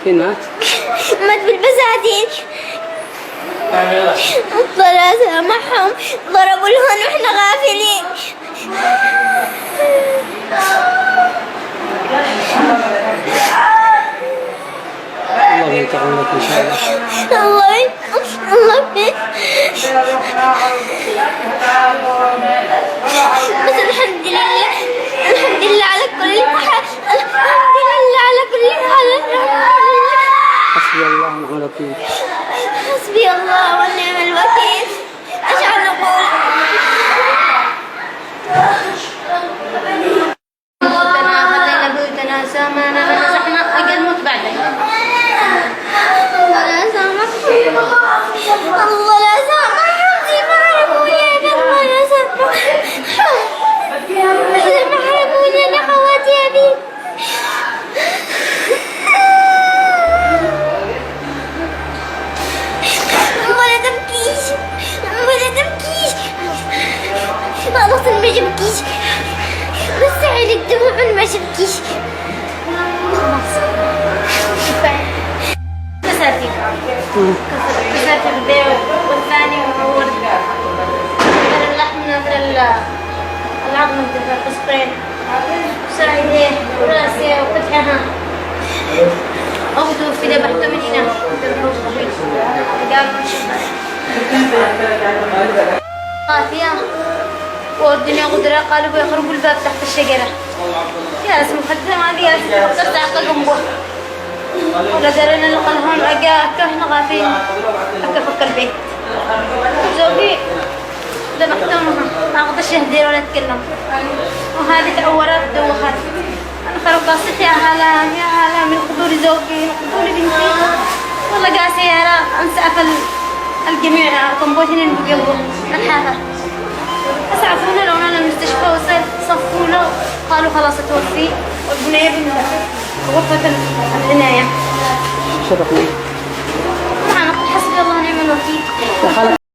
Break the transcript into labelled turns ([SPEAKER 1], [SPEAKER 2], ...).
[SPEAKER 1] فين مات؟
[SPEAKER 2] مات بالبساتين. الله سامحهم، ضربوا الهون واحنا غافلين.
[SPEAKER 1] الله ينتقم لك ان شاء الله.
[SPEAKER 2] الله بس الحمد لله على كل حال. الحمد لله على كل حال.
[SPEAKER 1] حسبي الله ونعم الوكيل.
[SPEAKER 2] حسبي الله ونعم الوكيل. ايش نقول؟
[SPEAKER 3] خلينا بيوتنا سامانا نزحنا اقل موت بعدين.
[SPEAKER 2] الله لا سامحهم، الله لا سامحهم زي ما حرموني. الله لا سامحهم زي ما حرموني انا خواتي ابي. ولا تبكيش ولا تبكيش، خلاص ما تبكيش، بس عينك دموع ما تبكيش.
[SPEAKER 3] كسرتي البيض والثاني هو من اللحم من العظم من القصبين ساعديه وراسي وفتحها أخذوا في ذبحته من هنا قافية والدنيا قدرة قالوا بيخربوا الباب تحت الشجرة. يا اسم مخدرة ما بيها فكرت عقا قنبوه ولا درينا نلقى هون أجاك احنا غافين أكا فك البيت. زوجي ذبحتهم ما أقدرش أهدر ولا أتكلم، وهذه تعورت دوخت. أنا خرب قاصتي يا هلا من قدور زوجي من قدور بنتي. والله قاعد سيارة أنسعف الجميع قنبوتين بقلبه الحافة. أسعفونا لو أنا المستشفى وصفونا قالوا خلاص توفي والبنية غرفة العناية.
[SPEAKER 1] شرفني.
[SPEAKER 3] طبعا حسبي الله ونعم الوكيل.